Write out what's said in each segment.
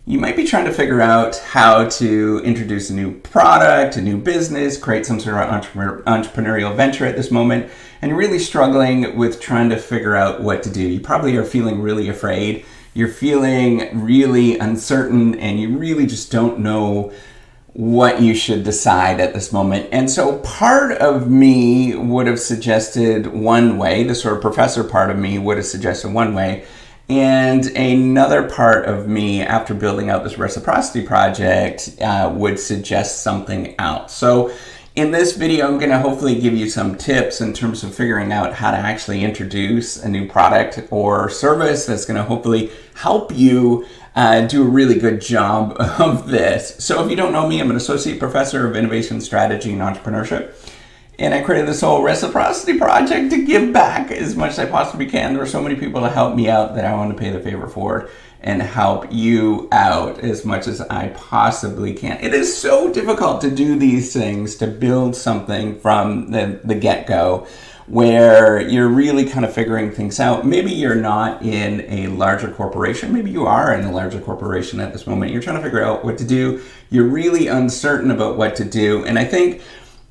You might be trying to figure out how to introduce a new product, a new business, create some sort of entrepreneurial venture at this moment, and you're really struggling with trying to figure out what to do. You probably are feeling really afraid. You're feeling really uncertain, and you really just don't know what you should decide at this moment. And so part of me would have suggested one way, the sort of professor part of me would have suggested one way, and another part of me, after building out this reciprocity project, would suggest something else. So in this video, I'm going to hopefully give you some tips in terms of figuring out how to actually introduce a new product or service that's going to hopefully help you do a really good job of this. So if you don't know me, I'm an associate professor of innovation strategy and entrepreneurship. And I created this whole reciprocity project to give back as much as I possibly can. There are so many people to help me out that I want to pay the favor forward and help you out as much as I possibly can. It is so difficult to do these things, to build something from the get-go where you're really kind of figuring things out. Maybe you're not in a larger corporation. Maybe you are in a larger corporation at this moment. You're trying to figure out what to do. You're really uncertain about what to do. And I think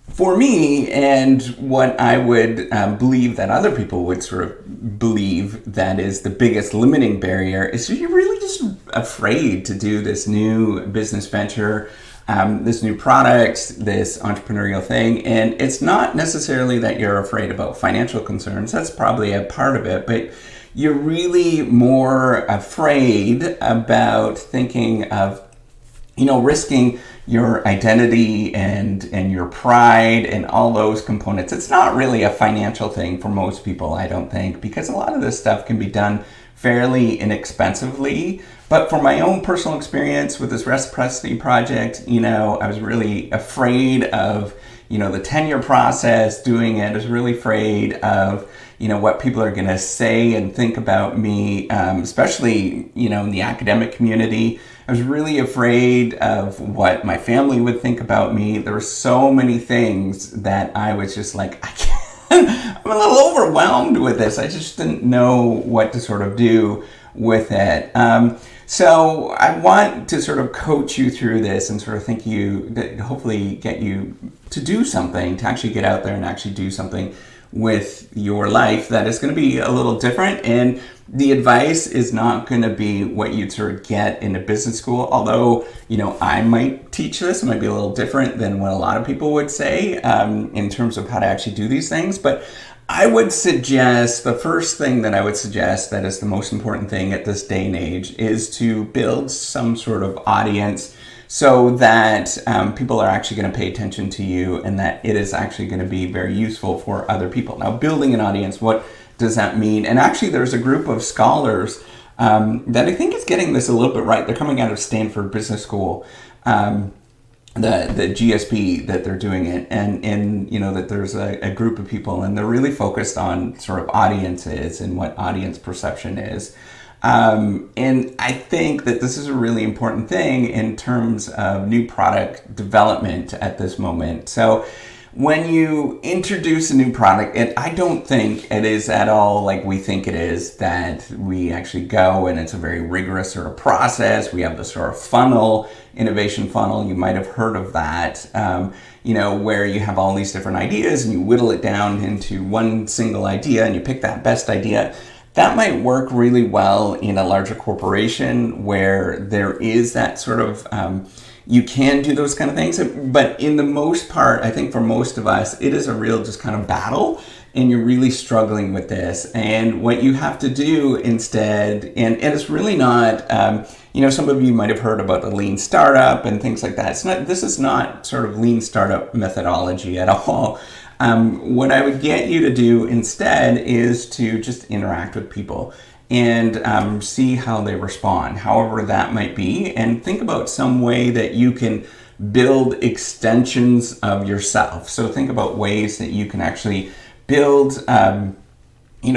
for me, and what I would believe that other people would sort of believe that is the biggest limiting barrier is you're really just afraid to do this new business venture, this new product, this entrepreneurial thing. And it's not necessarily that you're afraid about financial concerns. That's probably a part of it, but you're really more afraid about thinking of, risking your identity and your pride and all those components. It's not really a financial thing for most people, I don't think, because a lot of this stuff can be done fairly inexpensively. But for my own personal experience with this reciprocity project, I was really afraid of, the tenure process, doing it. I was really afraid of, what people are going to say and think about me, especially, in the academic community. I was really afraid of what my family would think about me. There were so many things that I was just like, I can't, I'm a little overwhelmed with this. I just didn't know what to sort of do with it. So I want to sort of coach you through this and sort of hopefully get you to do something, to actually get out there and actually do something with your life that is going to be a little different. And the advice is not going to be what you'd sort of get in a business school. Although, I might teach this, it might be a little different than what a lot of people would say in terms of how to actually do these things. But I would suggest, the first thing that I would suggest that is the most important thing at this day and age is to build some sort of audience so that people are actually going to pay attention to you and that it is actually going to be very useful for other people. Now, building an audience, what does that mean? And actually, there's a group of scholars that I think is getting this a little bit right. They're coming out of Stanford Business School, the GSP that they're doing it, and that there's a group of people, and they're really focused on sort of audiences and what audience perception is. And I think that this is a really important thing in terms of new product development at this moment. So when you introduce a new product, and I don't think it is at all like we think it is, that we actually go and it's a very rigorous sort of process. We have this sort of funnel, innovation funnel. You might have heard of that, where you have all these different ideas and you whittle it down into one single idea and you pick that best idea. That might work really well in a larger corporation where there is that sort of, you can do those kind of things. But in the most part, I think for most of us, it is a real just kind of battle and you're really struggling with this. And what you have to do instead, and it's really not, some of you might have heard about the lean startup and things like that. This is not sort of lean startup methodology at all. What I would get you to do instead is to just interact with people and see how they respond, however that might be, and think about some way that you can build extensions of yourself. So think about ways that you can actually build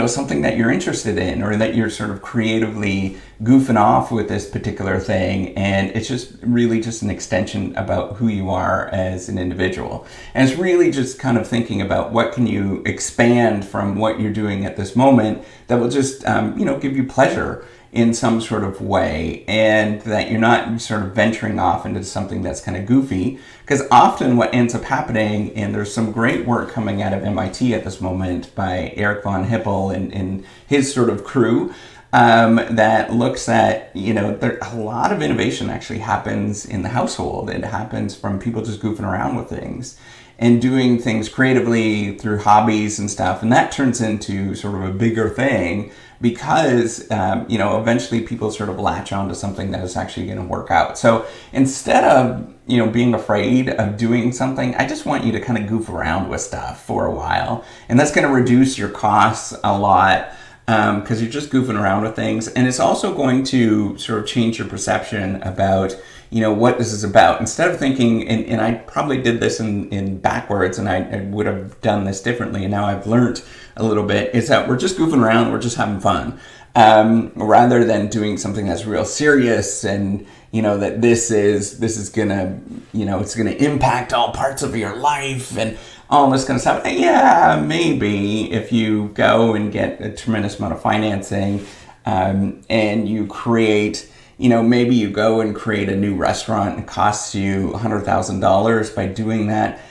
something that you're interested in, or that you're sort of creatively goofing off with this particular thing, and it's just really just an extension about who you are as an individual. And it's really just kind of thinking about what can you expand from what you're doing at this moment that will just give you pleasure in some sort of way, and that you're not sort of venturing off into something that's kind of goofy. Because often what ends up happening, and there's some great work coming out of MIT at this moment by Eric von Hippel and his sort of crew, that looks at, a lot of innovation actually happens in the household. It happens from people just goofing around with things and doing things creatively through hobbies and stuff. And that turns into sort of a bigger thing because, eventually people sort of latch onto something that is actually going to work out. So instead of, being afraid of doing something, I just want you to kind of goof around with stuff for a while. And that's going to reduce your costs a lot, because you're just goofing around with things. And it's also going to sort of change your perception about, what this is about. Instead of thinking, and I probably did this in backwards, and I would have done this differently, and now I've learned a little bit, is that we're just goofing around, we're just having fun. Rather than doing something that's real serious, and that this is gonna, it's gonna impact all parts of your life and all this kind of stuff. Yeah, maybe if you go and get a tremendous amount of financing, and you create, maybe you go and create a new restaurant and it costs you $100,000 by doing that.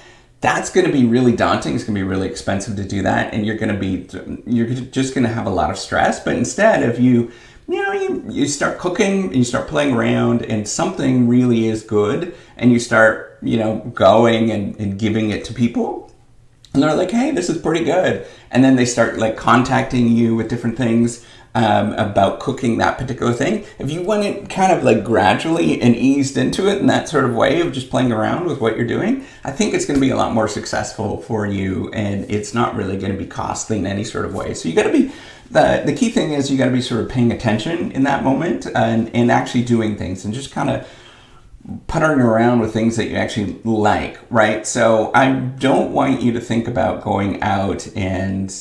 That's going to be really daunting. It's going to be really expensive to do that, and you're just going to have a lot of stress. But instead, if you start cooking and you start playing around, and something really is good, and you start going and giving it to people, and they're like, hey, this is pretty good, and then they start like contacting you with different things about cooking that particular thing. If you went it kind of like gradually and eased into it in that sort of way of just playing around with what you're doing, I think it's going to be a lot more successful for you, and it's not really going to be costly in any sort of way. So you got to be, the key thing is you got to be sort of paying attention in that moment, and actually doing things, and just kind of puttering around with things that you actually like, right? So I don't want you to think about going out and,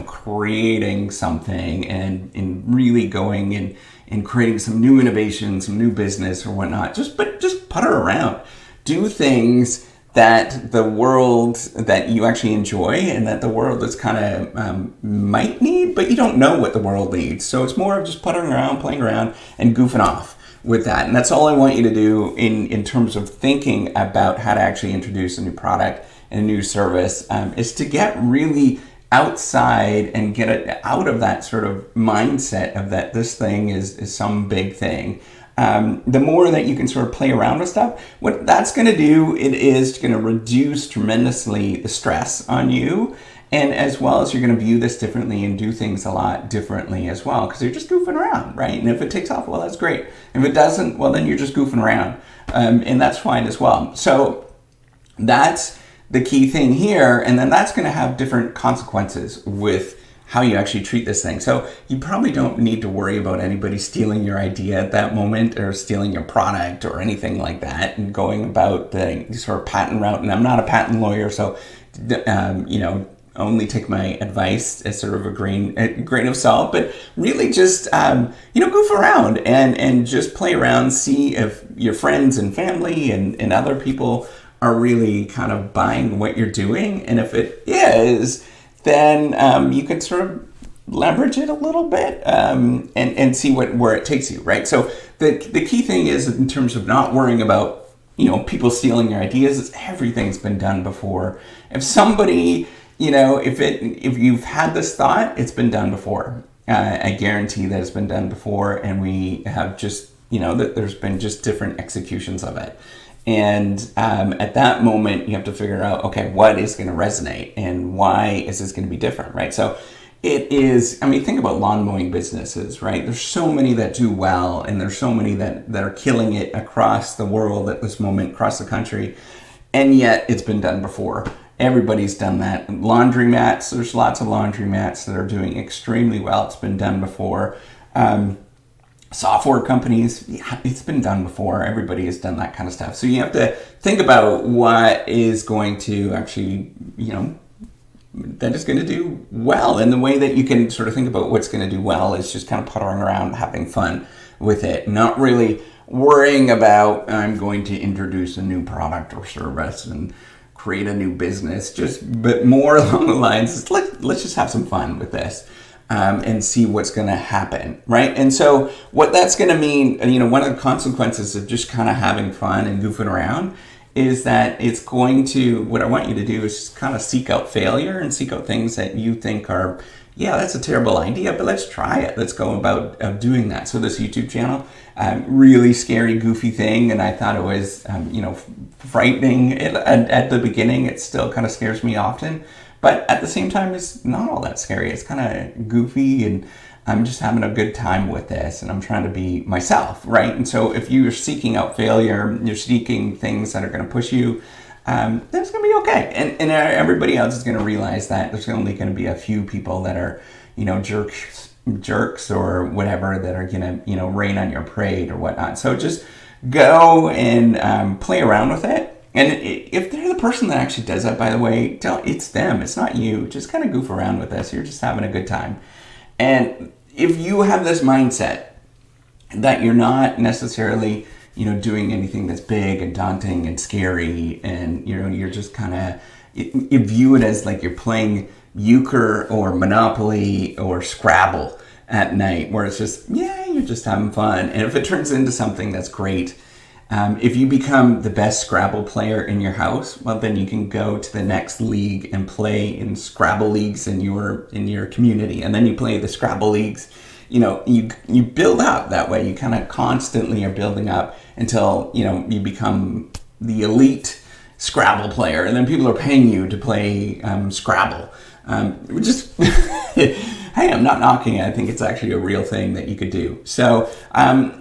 creating something and really going and creating some new innovation, some new business or whatnot. Just putter around. Do things that the world, that you actually enjoy, and that the world is kind of might need, but you don't know what the world needs. So it's more of just puttering around, playing around, and goofing off with that. And that's all I want you to do in terms of thinking about how to actually introduce a new product and a new service, is to get really outside and get it out of that sort of mindset of that this thing is some big thing. The more that you can sort of play around with stuff, what that's going to do, it is going to reduce tremendously the stress on you. And as well as you're going to view this differently and do things a lot differently as well, because you're just goofing around, right? And if it takes off, well, that's great. If it doesn't, well, then you're just goofing around. And that's fine as well. So that's the key thing here. And then that's going to have different consequences with how you actually treat this thing. So you probably don't need to worry about anybody stealing your idea at that moment, or stealing your product or anything like that, and going about the sort of patent route. And I'm not a patent lawyer, so, only take my advice as sort of a grain of salt, but really just, goof around and just play around, see if your friends and family and other people are really kind of buying what you're doing. And if it is, then you can sort of leverage it a little bit, and see where it takes you, right? So the key thing is, in terms of not worrying about, people stealing your ideas, is everything's been done before. If somebody, if you've had this thought, it's been done before. I guarantee that it's been done before, and we have just, that there's been just different executions of it. And at that moment, you have to figure out, okay, what is going to resonate, and why is this going to be different, right? So it is, think about lawn mowing businesses, right? There's so many that do well, and there's so many that are killing it across the world at this moment, across the country, and yet it's been done before. Everybody's done that. Laundromats, there's lots of laundromats that are doing extremely well. It's been done before. Software companies, it's been done before. Everybody has done that kind of stuff. So you have to think about what is going to actually, that is going to do well. And the way that you can sort of think about what's going to do well is just kind of puttering around, having fun with it, not really worrying about, I'm going to introduce a new product or service and create a new business, but more along the lines, let's just have some fun with this. and see what's going to happen, right? And so what that's going to mean, one of the consequences of just kind of having fun and goofing around is that it's going to, what I want you to do is just kind of seek out failure and seek out things that you think are, yeah, that's a terrible idea, but let's try it. Let's go about doing that. So this YouTube channel, really scary, goofy thing, and I thought it was, frightening at the beginning. It still kind of scares me often, but at the same time, it's not all that scary. It's kind of goofy, and I'm just having a good time with this, and I'm trying to be myself, right? And so if you're seeking out failure, you're seeking things that are going to push you, that's going to be okay. And everybody else is going to realize that there's only going to be a few people that are, jerks or whatever that are going to, rain on your parade or whatnot. So just go and play around with it. And if they're the person that actually does that, by the way, it's them. It's not you. Just kind of goof around with this. You're just having a good time. And if you have this mindset that you're not necessarily, doing anything that's big and daunting and scary, and, you're just kind of, you view it as like you're playing euchre or Monopoly or Scrabble at night, where it's just, you're just having fun. And if it turns into something that's great, if you become the best Scrabble player in your house, well, then you can go to the next league and play in Scrabble leagues in your community, and then you play the Scrabble leagues. You build up that way. You kind of constantly are building up until you become the elite Scrabble player, and then people are paying you to play Scrabble. Hey, I'm not knocking it. I think it's actually a real thing that you could do. So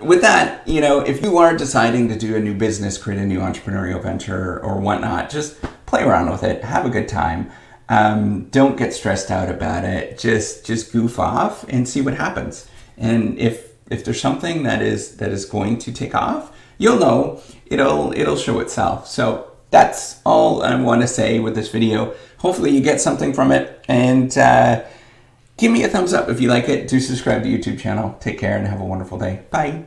with that, if you are deciding to do a new business, create a new entrepreneurial venture or whatnot, just play around with it. Have a good time. Don't get stressed out about it. Just goof off and see what happens. And if there's something that is going to take off, you'll know. It'll show itself. So that's all I want to say with this video. Hopefully you get something from it, and give me a thumbs up if you like it. Do subscribe to the YouTube channel. Take care and have a wonderful day. Bye.